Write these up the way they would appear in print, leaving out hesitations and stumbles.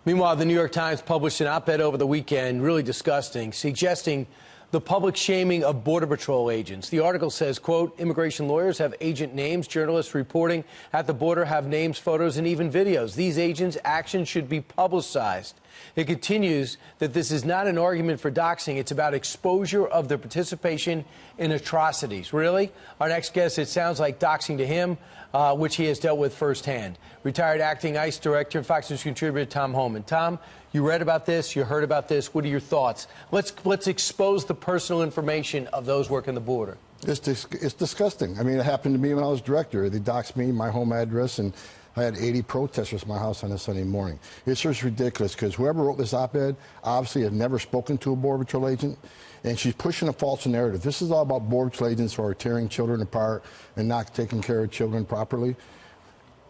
Meanwhile, the New York Times published an op-ed over the weekend, really disgusting, suggesting the public shaming of Border Patrol agents. The article says, quote, immigration lawyers have agent names, journalists reporting at the border have names, photos, and even videos. These agents' actions should be publicized. It continues that this is not an argument for doxing. It's about exposure of their participation in atrocities. Really? Our next guest, it sounds like doxing to him, which he has dealt with firsthand. Retired acting ICE director and Fox News contributor Tom Homan. Tom, you read about this, you heard about this. What are your thoughts? Let's expose the personal information of those working the border. It's disgusting. I mean, it happened to me when I was director. They doxed me, my home address, and I had 80 protesters at my house on a Sunday morning. It's just ridiculous because whoever wrote this op-ed obviously has never spoken to a Border Patrol agent, and she's pushing a false narrative. This is all about Border Patrol agents who are tearing children apart and not taking care of children properly.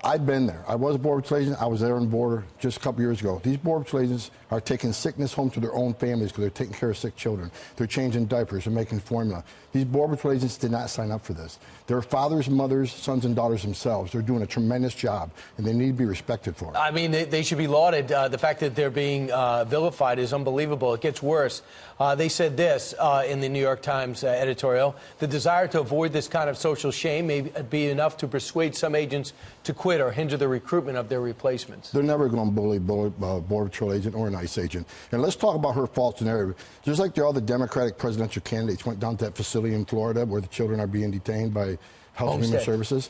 I've been there. I was a Border Patrol agent. I was there on the border just a couple years ago. These Border Patrol agents are taking sickness home to their own families because they're taking care of sick children. They're changing diapers. They're making formula. These Border Patrol agents did not sign up for this. They're fathers, mothers, sons, and daughters themselves. They're doing a tremendous job, and they need to be respected for it. I mean, they should be lauded. The fact that they're being vilified is unbelievable. It gets worse. They said this in the New York Times editorial. The desire to avoid this kind of social shame may be enough to persuade some agents to quit or hinder the recruitment of their replacements. They're never going to bully a Border Patrol agent or an ICE agent. And let's talk about her false narrative. Just like all the Democratic presidential candidates went down to that facility in Florida where the children are being detained by Health and Human Services.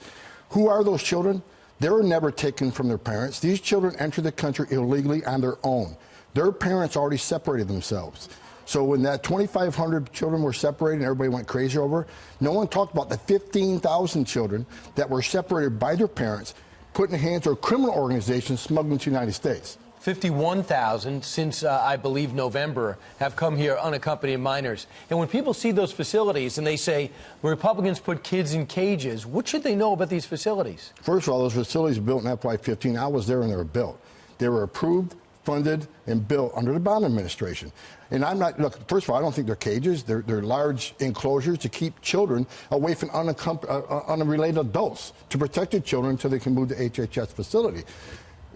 Who are those children? They were never taken from their parents. These children entered the country illegally on their own. Their parents already separated themselves. So when that 2,500 children were separated and everybody went crazy over, no one talked about the 15,000 children that were separated by their parents, put in the hands of criminal organizations smuggled into the United States. 51,000 since, I believe, November have come here unaccompanied minors. And when people see those facilities and they say Republicans put kids in cages, what should they know about these facilities? First of all, those facilities were built in FY15. I was there when they were built. They were approved, funded, and built under the Obama administration. And I'm not, look, first of all, I don't think they're cages. They're large enclosures to keep children away from unrelated adults, to protect the children until they can move to HHS facility.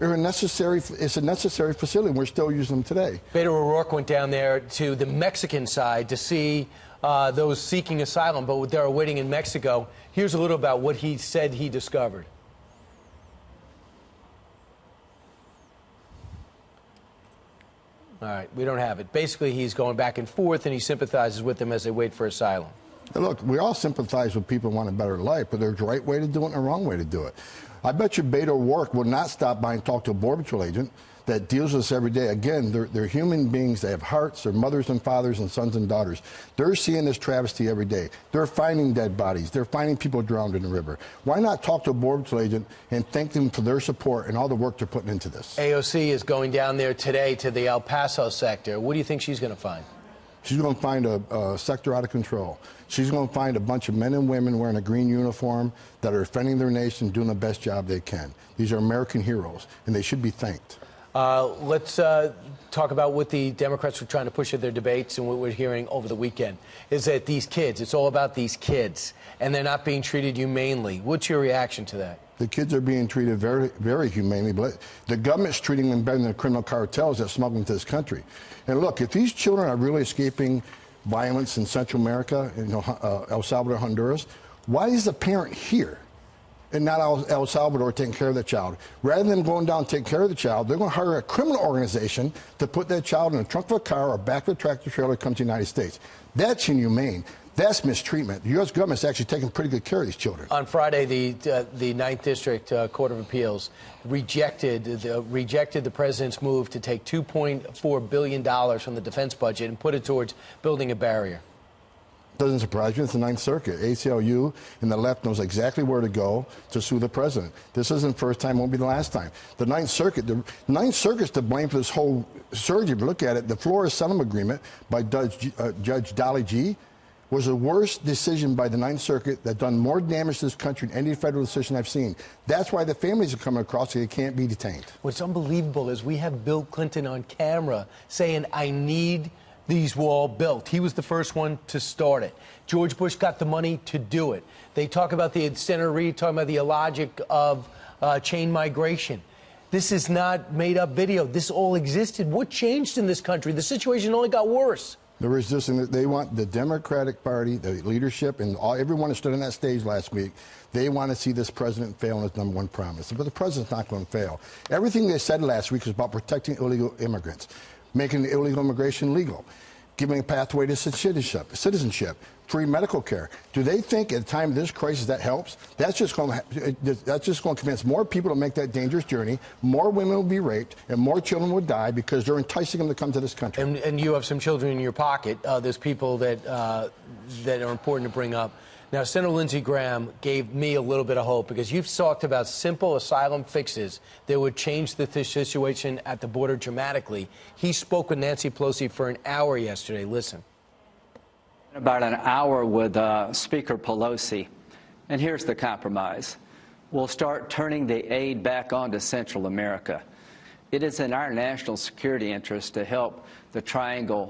It's a necessary facility, and we're still using them today. Beto O'Rourke went down there to the Mexican side to see those seeking asylum, but they're waiting in Mexico. Here's a little about what he said he discovered. All right, we don't have it. Basically, he's going back and forth, and he sympathizes with them as they wait for asylum. Now look, we all sympathize with people who want a better life, but there's a right way to do it and a wrong way to do it. I bet you Beto O'Rourke will not stop by and talk to a Border Patrol agent that deals with us every day. Again, they're human beings. They have hearts. They're mothers and fathers and sons and daughters. They're seeing this travesty every day. They're finding dead bodies. They're finding people drowned in the river. Why not talk to a Border Patrol agent and thank them for their support and all the work they're putting into this? AOC is going down there today to the El Paso sector. What do you think she's going to find? She's going to find a sector out of control. She's going to find a bunch of men and women wearing a green uniform that are defending their nation, doing the best job they can. These are American heroes, and they should be thanked. Let's talk about what the Democrats were trying to push at their debates and what we're hearing over the weekend is that these kids, it's all about these kids, and they're not being treated humanely. What's your reaction to that? The kids are being treated very, very humanely, but the government's treating them better than the criminal cartels that smuggle into this country. And look, if these children are really escaping violence in Central America, El Salvador, Honduras, why is the parent here and not El Salvador taking care of the child? Rather than going down and taking care of the child, they're going to hire a criminal organization to put that child in the trunk of a car or back of a tractor trailer to come to the United States. That's inhumane. That's mistreatment. The U.S. government's actually taking pretty good care of these children. On Friday, the 9th District Court of Appeals rejected the president's move to take $2.4 billion from the defense budget and put it towards building a barrier. Doesn't surprise me. It's the 9th Circuit. ACLU and the left knows exactly where to go to sue the president. This isn't the first time, won't be the last time. The 9th Circuit's to blame for this whole surge. If you look at it, the Flores settlement agreement by Judge Dolly G. was the worst decision by the 9th Circuit that done more damage to this country than any federal decision I've seen. That's why the families are coming across so they can't be detained. What's unbelievable is we have Bill Clinton on camera saying, I need these walls built. He was the first one to start it. George Bush got the money to do it. They talk about Senator Reid talking about the illogic of chain migration. This is not made-up video. This all existed. What changed in this country? The situation only got worse. The resistance, they want the Democratic Party, the leadership, and everyone who stood on that stage last week, they want to see this president fail on his #1 promise. But the president's not going to fail. Everything they said last week was about protecting illegal immigrants, making illegal immigration legal, giving a pathway to citizenship, free medical care. Do they think at the time of this crisis that helps? That's just going to convince more people to make that dangerous journey. More women will be raped, and more children will die because they're enticing them to come to this country. And you have some children in your pocket. There's people that that are important to bring up. Now, Senator Lindsey Graham gave me a little bit of hope because you've talked about simple asylum fixes that would change the situation at the border dramatically. He spoke with Nancy Pelosi for an hour yesterday. Listen. About an hour with Speaker Pelosi, and here's the compromise. We'll start turning the aid back onto Central America. It is in our national security interest to help the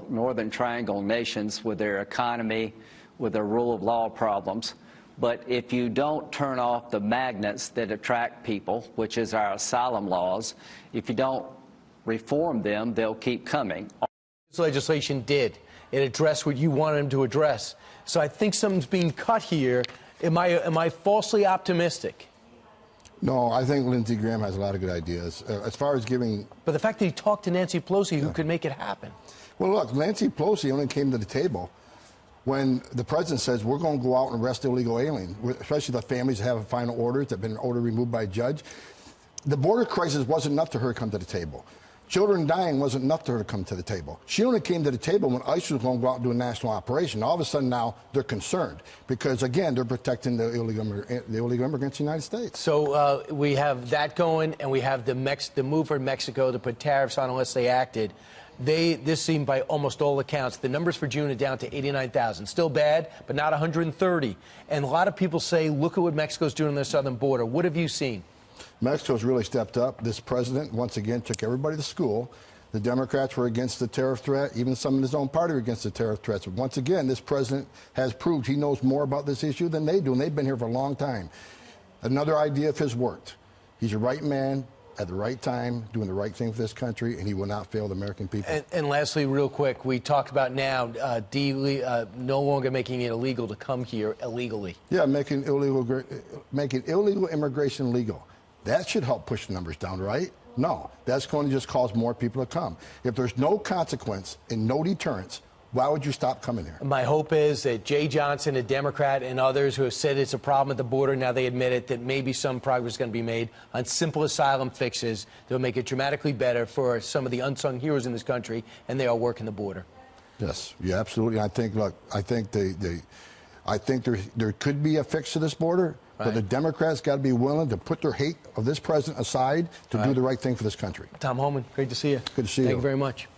Northern Triangle nations with their economy, with their rule of law problems. But if you don't turn off the magnets that attract people, which is our asylum laws, if you don't reform them, they'll keep coming. This legislation did. It addressed what you wanted him to address. So I think something's being cut here. Am I falsely optimistic? No, I think Lindsey Graham has a lot of good ideas. As far as giving... But the fact that he talked to Nancy Pelosi, who could make it happen. Well, look, Nancy Pelosi only came to the table when the president says we're going to go out and arrest illegal aliens, especially the families that have final orders that have been ordered removed by a judge. The border crisis wasn't enough to her to come to the table. Children dying wasn't enough to her to come to the table. She only came to the table when ICE was going to go out and do a national operation. All of a sudden now they're concerned because, again, they're protecting the illegal immigrants in the United States. So we have that going, and we have the move for Mexico to put tariffs on unless they acted. This seemed by almost all accounts, the numbers for June are down to 89,000. Still bad, but not 130. And a lot of people say, look at what Mexico's doing on their southern border. What have you seen? Mexico's really stepped up. This president, once again, took everybody to school. The Democrats were against the tariff threat. Even some in his own party were against the tariff threats. But once again, this president has proved he knows more about this issue than they do, and they've been here for a long time. Another idea of his worked. He's the right man at the right time, doing the right thing for this country, and he will not fail the American people. And lastly, real quick, we talked about now no longer making it illegal to come here illegally. Yeah, making illegal immigration legal. That should help push the numbers down, right? No, that's going to just cause more people to come. If there's no consequence and no deterrence, why would you stop coming here? My hope is that Jay Johnson, a Democrat, and others who have said it's a problem at the border, now they admit it, that maybe some progress is going to be made on simple asylum fixes that will make it dramatically better for some of the unsung heroes in this country, and they are working the border. Yes, yeah, absolutely. I think, look, I think there could be a fix to this border. Right. But the Democrats got to be willing to put their hate of this president aside to do the right thing for this country. Tom Homan, great to see you. Good to see you. Thank you very much.